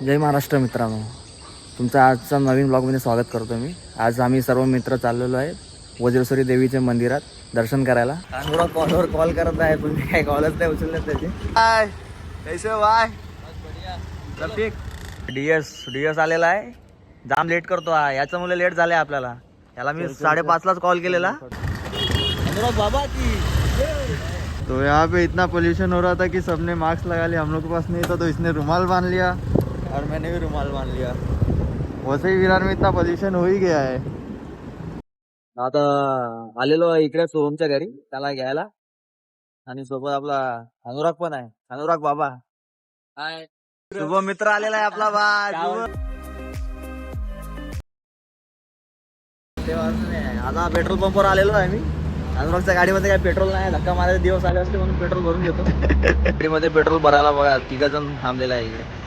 जय महाराष्ट्र मित्रांनो, तुमचं आजचा नवीन ब्लॉगमध्ये स्वागत करतो मी. आज आम्ही सर्व मित्र चाललेलो आहे वज्रेश्वरी देवीच्या मंदिरात दर्शन करायला. थोडा कॉलवर कॉल करत आहे, तुम्ही काय कॉलच नाही उचलले त्याचे. हाय कैसे वाय रफिक. डीएस आलेला आहे, जाम लेट करतो हा. याच्यामुळे लेट झाले आपल्याला. याला मी 5:30लाच कॉल केलेला. बाबा की तो यहाँ पे इतना पोल्यूशन हो रहा था कि सबने मास्क लगा लिया. हम लोग के पास नहीं था तो इसने रुमाल बांध लिया और मैंने भी रुमाल बांध लिया. वैसे ही विरार में इतना पोल्यूशन हो ही गया है. आता आलेलो इकडे सोहमच्या घरी त्याला घ्यायला, आणि सोबत आपला अनुराग पण आहे. अनुराग बाबा हाय. शुभ मित्र आलेला आहे आपला बा. आता पेट्रोल पंपवर आलेलो आहे मी. अनुरागच्या गाडीमध्ये काय पेट्रोल नाही, धक्का मारायचे दिवस आले असते म्हणून पेट्रोल भरून घेतो. गाडीमध्ये पेट्रोल भरायला बघा 3 जण थांबलेला आहे इकडे.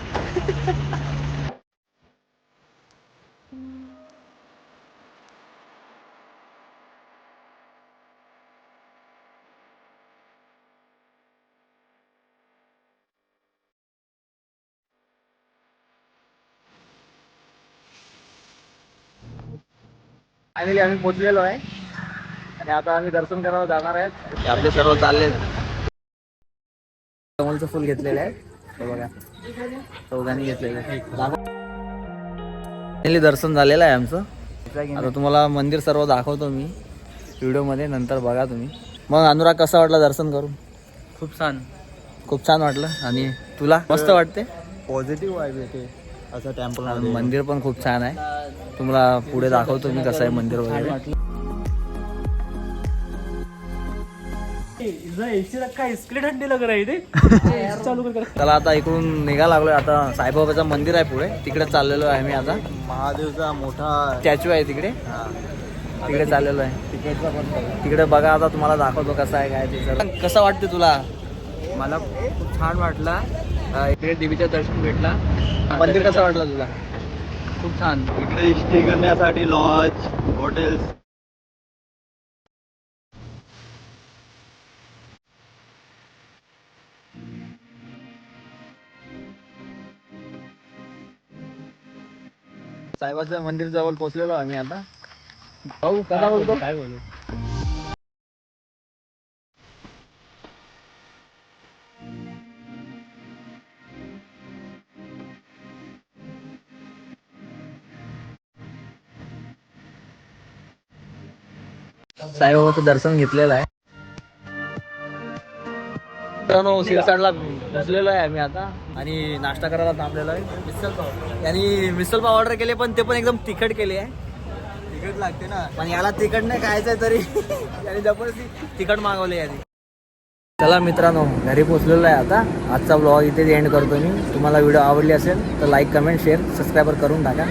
फायनली आम्ही पोहोचलेलो आहे आणि आता आम्ही दर्शन करायला जाणार आहेत. आपले सर्व चालले. कमलचं फुल घेतलेलं आहे बघा, चौघांनी घेतलेलं आहे. फायनली दर्शन झालेलं आहे आमचं. आता तुम्हाला मंदिर सर्व दाखवतो मी व्हिडिओमध्ये, नंतर बघा तुम्ही. मग अनुराग कसा वाटला दर्शन करून? खूप छान वाटलं. आणि तुला मस्त वाटते? पॉझिटिव्ह वाईब येते असं टेम्पल. मंदिर पण खूप छान आहे. तुम्हाला पुढे दाखवतो मी कसं आहे मंदिर वगैरे. चला आता इकडून निघा लागलोय. आता साईबाबाचं मंदिर आहे पुढे, तिकडे चाललेलो आहे मी. आता महादेवचा मोठा स्टॅच्यू आहे तिकडे, तिकडे चाललेलो आहे. तिकडे बघा, आता तुम्हाला दाखवतो कसं आहे काय ते सर. कसं वाटते तुला? मला खूप छान वाटला. इकडे देवीचं दर्शन भेटला. मंदिर कसं वाटलं तुला? खूप छान. इकडे स्टे करण्यासाठी लॉज, हॉटेल्स. साईबाबाच्या मंदिर जवळ पोहोचलेलो आम्ही आता. भाऊ कसा बोलतो? काय बोलू? साईबाबाचं दर्शन घेतलेलं आहे. शिरसाडला पोहोचलेलो आहे आम्ही आता, आणि नाश्ता करायला थांबलेलो आहे. मिसल पाव, आणि मिसल पाव ऑर्डर केले, पण ते पण एकदम तिखट केले आहे. तिकीट लागते ना, पण याला तिखट नाही खायचंय तरी याने जबरदस्ती तिखट मागवले याने. चला मित्रांनो, घरी पोहोचलेलो आहे आता. आजचा ब्लॉग इथे एंड करतो मी. तुम्हाला व्हिडिओ आवडली असेल तर लाईक, कमेंट, शेअर, सबस्क्राईबर करून टाका.